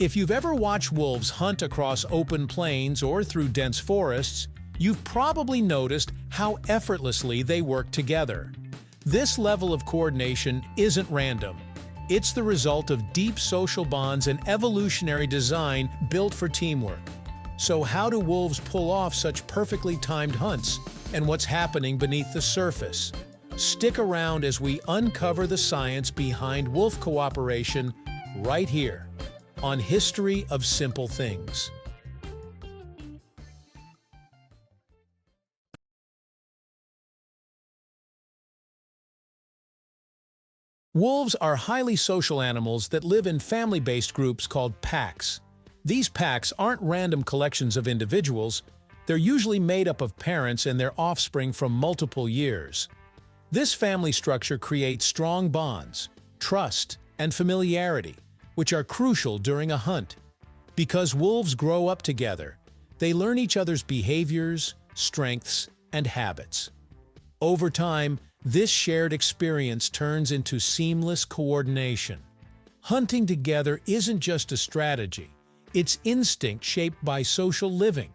If you've ever watched wolves hunt across open plains or through dense forests, you've probably noticed how effortlessly they work together. This level of coordination isn't random. It's the result of deep social bonds and evolutionary design built for teamwork. So how do wolves pull off such perfectly timed hunts? And what's happening beneath the surface? Stick around as we uncover the science behind wolf cooperation right here on History of Simple Things. Wolves are highly social animals that live in family-based groups called packs. These packs aren't random collections of individuals. They're usually made up of parents and their offspring from multiple years. This family structure creates strong bonds, trust, and familiarity, which are crucial during a hunt. Because wolves grow up together, they learn each other's behaviors, strengths, and habits. Over time, this shared experience turns into seamless coordination. Hunting together isn't just a strategy, it's instinct shaped by social living.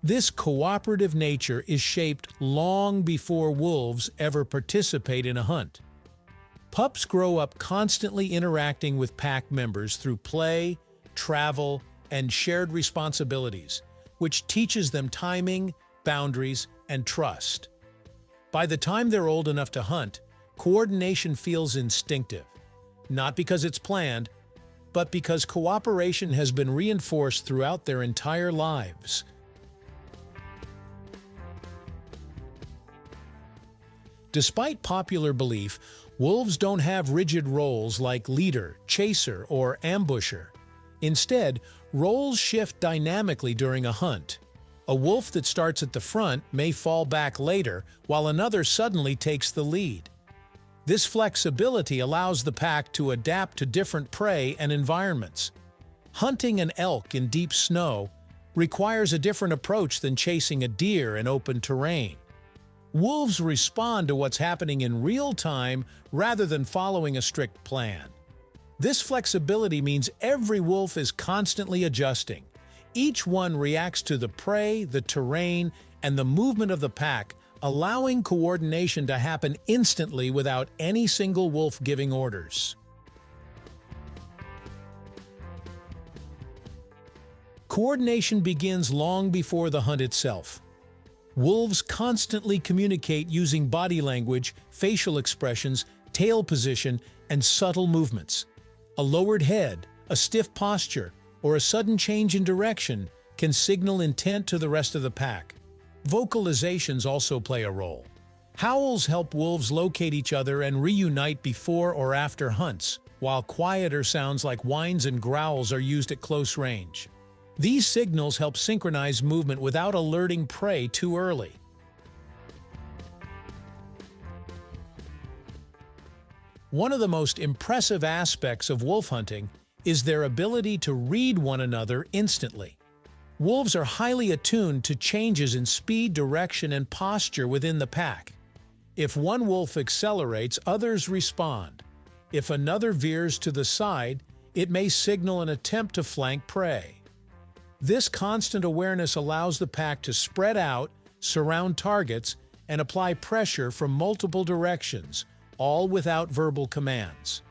This cooperative nature is shaped long before wolves ever participate in a hunt. Pups grow up constantly interacting with pack members through play, travel, and shared responsibilities, which teaches them timing, boundaries, and trust. By the time they're old enough to hunt, coordination feels instinctive, not because it's planned, but because cooperation has been reinforced throughout their entire lives. Despite popular belief, wolves don't have rigid roles like leader, chaser, or ambusher. Instead, roles shift dynamically during a hunt. A wolf that starts at the front may fall back later, while another suddenly takes the lead. This flexibility allows the pack to adapt to different prey and environments. Hunting an elk in deep snow requires a different approach than chasing a deer in open terrain. Wolves respond to what's happening in real time rather than following a strict plan. This flexibility means every wolf is constantly adjusting. Each one reacts to the prey, the terrain, and the movement of the pack, allowing coordination to happen instantly without any single wolf giving orders. Coordination begins long before the hunt itself. Wolves constantly communicate using body language, facial expressions, tail position, and subtle movements. A lowered head, a stiff posture, or a sudden change in direction can signal intent to the rest of the pack. Vocalizations also play a role. Howls help wolves locate each other and reunite before or after hunts, while quieter sounds like whines and growls are used at close range. These signals help synchronize movement without alerting prey too early. One of the most impressive aspects of wolf hunting is their ability to read one another instantly. Wolves are highly attuned to changes in speed, direction, and posture within the pack. If one wolf accelerates, others respond. If another veers to the side, it may signal an attempt to flank prey. This constant awareness allows the pack to spread out, surround targets, and apply pressure from multiple directions, all without verbal commands.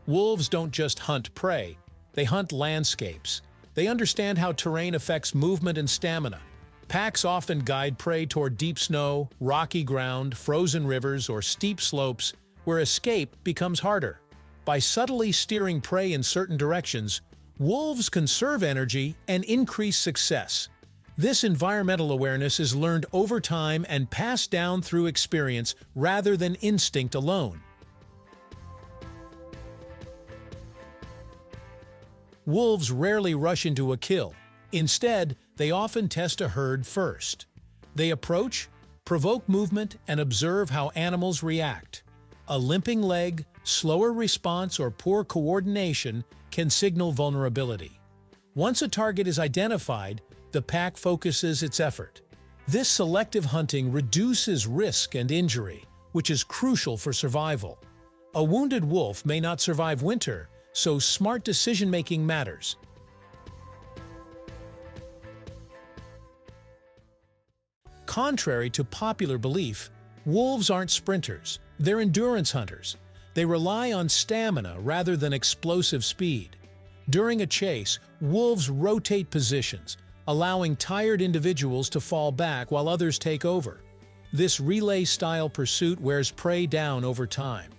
Wolves don't just hunt prey, they hunt landscapes. They understand how terrain affects movement and stamina. Packs often guide prey toward deep snow, rocky ground, frozen rivers, or steep slopes where escape becomes harder. By subtly steering prey in certain directions, wolves conserve energy and increase success. This environmental awareness is learned over time and passed down through experience rather than instinct alone. Wolves rarely rush into a kill. Instead, they often test a herd first. They approach, provoke movement, and observe how animals react. A limping leg, slower response, or poor coordination can signal vulnerability. Once a target is identified, the pack focuses its effort. This selective hunting reduces risk and injury, which is crucial for survival. A wounded wolf may not survive winter, so smart decision-making matters. Contrary to popular belief, wolves aren't sprinters. They're endurance hunters. They rely on stamina rather than explosive speed. During a chase, wolves rotate positions, allowing tired individuals to fall back while others take over. This relay-style pursuit wears prey down over time.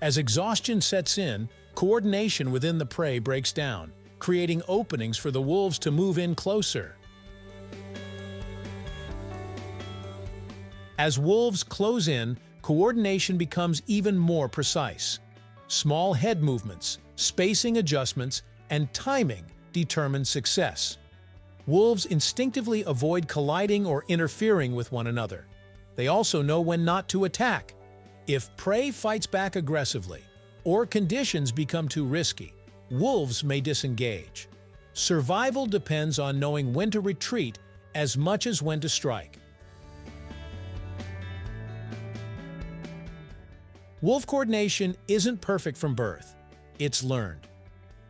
As exhaustion sets in, coordination within the prey breaks down, creating openings for the wolves to move in closer. As wolves close in, coordination becomes even more precise. Small head movements, spacing adjustments, and timing determine success. Wolves instinctively avoid colliding or interfering with one another. They also know when not to attack. If prey fights back aggressively, or conditions become too risky, wolves may disengage. Survival depends on knowing when to retreat as much as when to strike. Wolf coordination isn't perfect from birth. It's learned.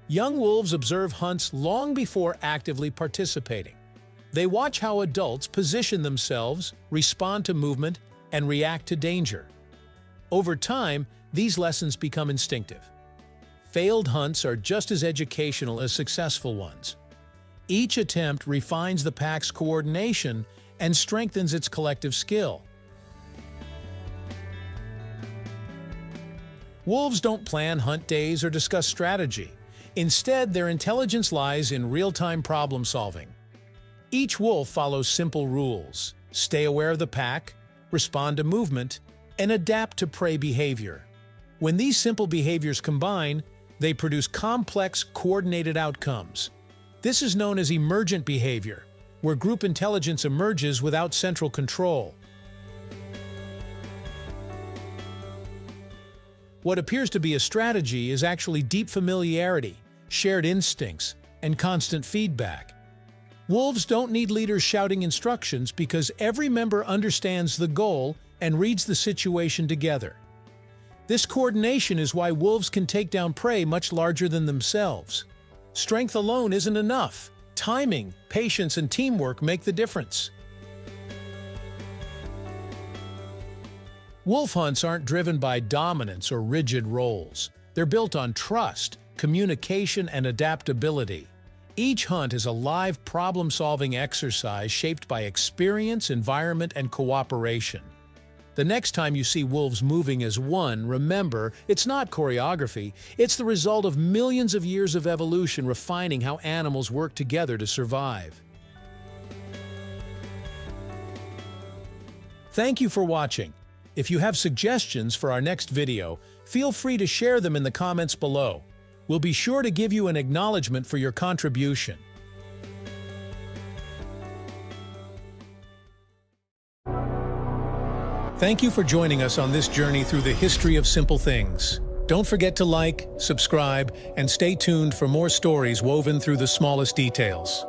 Young wolves observe hunts long before actively participating. They watch how adults position themselves, respond to movement, and react to danger. Over time, these lessons become instinctive. Failed hunts are just as educational as successful ones. Each attempt refines the pack's coordination and strengthens its collective skill. Wolves don't plan hunt days or discuss strategy. Instead, their intelligence lies in real-time problem-solving. Each wolf follows simple rules: stay aware of the pack, respond to movement, and adapt to prey behavior. When these simple behaviors combine, they produce complex, coordinated outcomes. This is known as emergent behavior, where group intelligence emerges without central control. What appears to be a strategy is actually deep familiarity, shared instincts, and constant feedback. Wolves don't need leaders shouting instructions because every member understands the goal and reads the situation together. This coordination is why wolves can take down prey much larger than themselves. Strength alone isn't enough. Timing, patience, and teamwork make the difference. Wolf hunts aren't driven by dominance or rigid roles. They're built on trust, communication, and adaptability. Each hunt is a live problem-solving exercise shaped by experience, environment, and cooperation. The next time you see wolves moving as one, remember, it's not choreography. It's the result of millions of years of evolution refining how animals work together to survive. Thank you for watching. If you have suggestions for our next video, feel free to share them in the comments below. We'll be sure to give you an acknowledgement for your contribution. Thank you for joining us on this journey through the history of simple things. Don't forget to like, subscribe, and stay tuned for more stories woven through the smallest details.